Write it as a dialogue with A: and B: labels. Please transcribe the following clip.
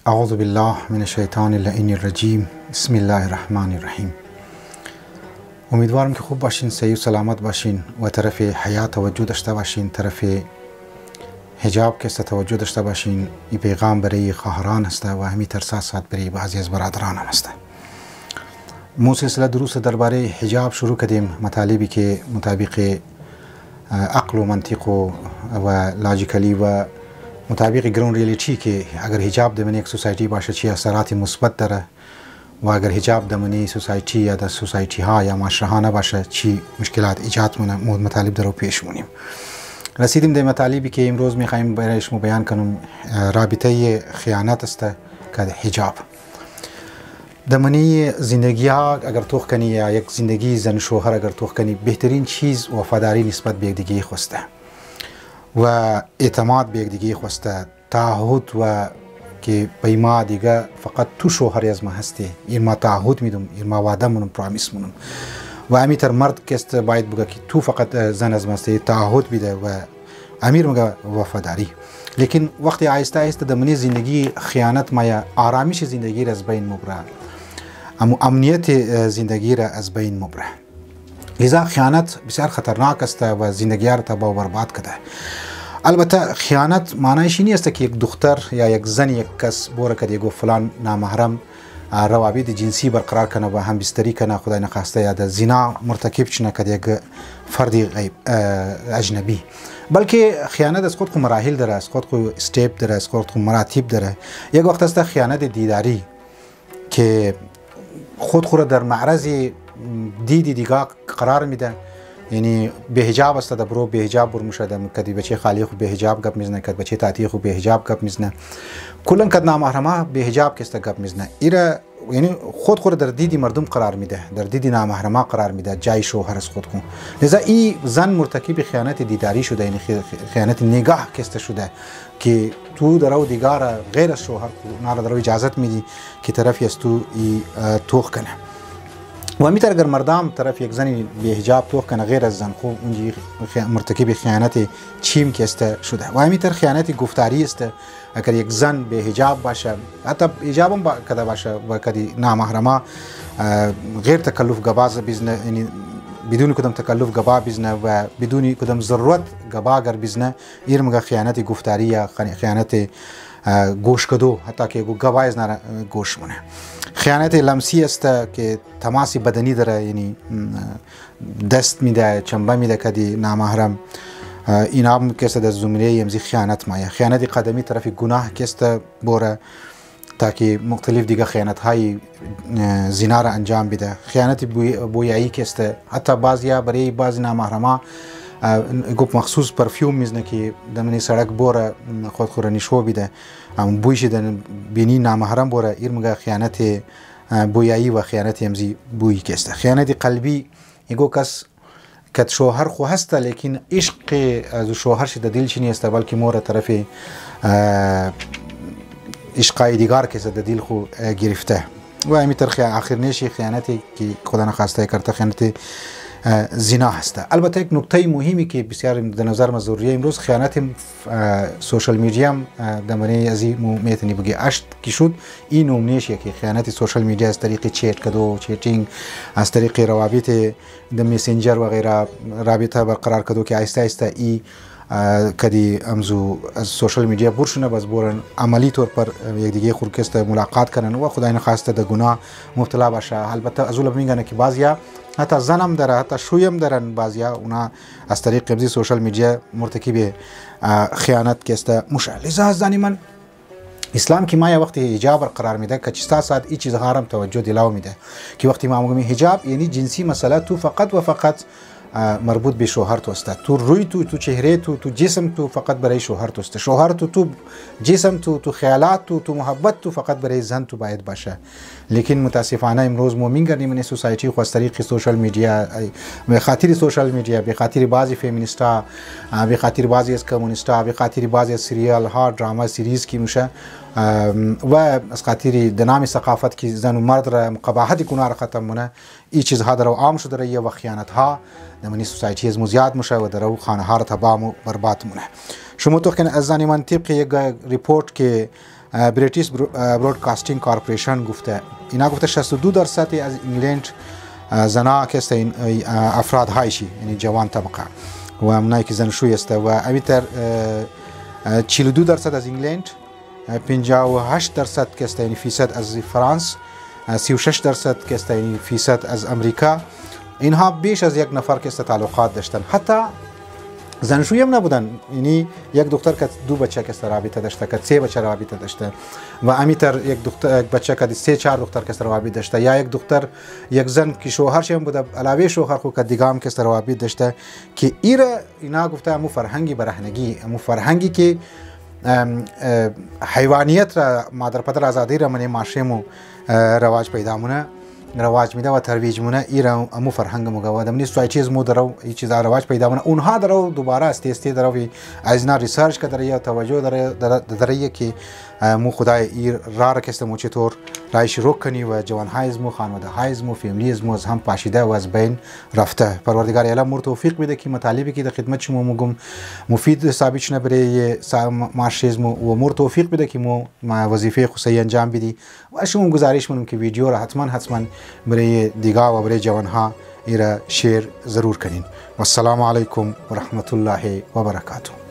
A: اعوذ بالله من الشیطان اللعین الرجیم. بسم الله الرحمن الرحیم. امیدوارم که خوب باشین، صحیح و سلامت باشین و طرف حیات توجه داشته باشین، طرف حجاب که توجه داشته باشین. این پیغام برای خواهران است و همین ترساسات برای بعضی از برادران هم است. مو سلسله دروس درباره حجاب شروع کردیم، مطالبی که مطابق عقل و منطق و لاجیکلی و مطابق گراوند ریالیتی که اگر حجاب در یک سوسایتی باشه چی اثرات مثبت داره و اگر حجاب در سوسایتی یا در سوسایتی ها یا معاشره ها نباشه چی مشکلات ایجاد مطالب در پیش مونیم. رسیدیم در مطالبی که امروز میخوایم برای شما بیان کنم. رابطه خیانت است که حجاب دمنی زندگی ها اگر توخ کنی یا یک زندگی زن شوهر اگر توخ کنی، بهترین چیز وفاداری نسبت به یکدیگه خواسته و اعتماد به یکدیگه خواسته، تعهد و که پیما دیگه فقط تو شوهر از ما هستی، این ما تعهد میدم، این ما وعده منم، پرامیس منم و امیتر مرد که است باید بگه که تو فقط زن از ما هستی، تعهد بیده و امیر مگه وفاداری. لیکن وقتی آهسته آهسته دمنی زندگی خیانت ما یا آرامش زندگی را از بین مبره، امنیت زندگی را از بین مبره. لذا خیانت بسیار خطرناک است و زندگی را تباه و برباد کرده. البته خیانت معنیش این است که یک دختر یا یک زن یک کس بوره که دیگو فلان نامحرم روابط جنسی برقرار کنه و هم بستری کنه، خدای نخواسته یا در زنا مرتکب چنه که یک فردی غیب اجنبی. بلکه خیانت از خود مراحل داره، از خود استپ داره، از خود مراتب داره. یک وقت است خیانت دیداری که خود در معرض دیدی دیگه قرار میده، یعنی به حجاب است، برو به حجاب برموشه، کدی بچه خالی خو به حجاب گپ میزنه، کد بچه تاتی خو به حجاب گپ میزنه، کلا کد نامحرمه به حجاب کسته گپ میزنه. ایرا یعنی خود در دیدی مردم قرار میده، در دیدی نامحرمه قرار میده، جای شوهر از خود خو. لذا این زن مرتکب خیانت دیداری شده، یعنی خیانت نگاه کسته شده که تو درو دیگار غیر از شوهر نار درو اجازت میدی که طرفی از تو توخ کنه. و همیتر اگر مردم طرف یک زنی به حجاب توخ کنه غیر از زن، خوب اونجی مرتکب خیانت چیم که است شده. و همیتر خیانت گفتاری است. اگر یک زن به حجاب باشه، حتی حجاب هم کده باشه و کدی نامحرمه غیر تکلف گباز بزنه، یعنی بدون کدام تکلف گبا بزنه و بدون کدام ضرورت گبا اگر بزنه، ایر مگه خیانت گفتاری یا خیانت گوش کدو، حتی که گبا از نره گوش مونه. خیانت لمسی است که تماسی بدنی داره، یعنی دست میده، چنبه میده کدی نامحرم، این هم که است در زمینه امزی خیانت مایه. خیانت قدمی طرف گناه که است بوره تاکه مختلف دیگه خیانت های زنا را انجام بده. خیانت بویایی که است، حتی بعضیا برای بعضی نامحرمه گفت مخصوص پرفیوم میزنه که دمنی سړک بوره خود نشو بیده، بویش دن بینی نامحرم بوره، ایر مگه خیانت بویایی و خیانت امزی بویی که است. خیانت قلبی یگو کس کت شوهر خو هست لیکن عشق از شوهر شده دل چی نیست، بلکه مور طرف عشقای دیگر که د دل خو گرفته. و امیتر آخر نیشی خیانتی که خدا نخواسته کرده خیانت زنا هست. البته یک نکته مهمی که بسیار در نظر ما ضروریه امروز، خیانت سوشال میدیا هم دمنه از این میتونی بگی اشت کی شد. این نمونهشه که خیانت سوشال میدیا از طریق چیت کدو، چیتینگ، از طریق روابط د مسنجر و غیره رابطه برقرار کدو که آهسته آهسته ای کدی امزو از سوشال میدیا برشونه باز بورن عملی طور پر یک دیگه خورکست ملاقات کنن و خدای نخواسته د گناه مبتلا باشه. البته از اول میگن که بعضیا حتی زنم داره، حتی شویم دارن، بعضیا اونا از طریق قبضی سوشال میدیا مرتکب خیانت که است مشه. لذا زنی من اسلام که ما یا وقتی حجاب قرار میده که چستا ساعت این چیزها هم توجه دلاو میده که وقتی ما میگیم حجاب یعنی جنسی مسئله تو فقط و فقط مربوط به شوهر تو است. تو روی تو چهره تو جسم تو فقط برای شوهر تو است. شوهر تو جسم تو خیالات تو محبت تو فقط برای زن تو باید باشه. لیکن متاسفانه امروز ما میگردیم این سوسایتی خو از طریق سوشال میدیا، به خاطر سوشال میدیا، به خاطر بعضی فمینیستا، به خاطر بعضی از کمونیستا، به خاطر بعضی از سریال ها دراما سریز کی میشه و از خاطر دنامی ثقافت که زن و مرد را قباحت کنار ختم مونه، این چیزها در عام شده و خیانت ها دمنی سوسایتی از زیاد میشه و در خانه ها را تباه و برباد مونه. شما تو که از زنی من طبق یک ریپورت که بریتیش برودکاستینگ کارپوریشن گفته، اینا گفته 62% از انگلند زنا که است افراد هایشی، یعنی جوان طبقه و اونایی که زناشویی است و امیتر 42% از انگلند، 58% که است یعنی فیصد از فرانس، 36% که است یعنی فیصد از امریکا. اینها بیش از یک نفر که است تعلقات داشتن. حتی زناشویی هم نبودن، یعنی یک دختر که 2 بچه که است رابطه داشته، که 3 بچه رابطه داشته و امیتر یک بچه که 3-4 دختر که است رابطه داشته، یا یک دختر یک زن که شوهرش هم بوده علاوه شوهر خو که دیگه هم که است رابطه داشته، که اینا گفته امو فرهنگی برهنگی، امو فرهنگی که حیوانیت را مادر پدر آزادی را منی معاشمو رواج پیدا مونه، رواج میده و ترویج مونه. ایران امو فرهنگ مو گوادم نیست و چیز مو درو این چیز رواج پیدا مونه، اونها درو دوباره استی درو از نه ریسرچ کدره یا توجه داره که مو خدای ایر را که است مو چطور رای شروع کنی و جوان هایزمو خانواده هایزمو فامیلیزمو از هم پاشیده و از بین رفته. پروردگار اعلی مور توفیق بده که مطالبی که در خدمت شما میگم مفید ثابت شنه برای معاشیزمو و مور توفیق بده که مو وظیفه خصوصی انجام بدی و شما گزارش منم که ویدیو را حتما برای دیگه و برای جوان ها ایره شیر ضرور کنین. والسلام علیکم و رحمت الله و برکاته.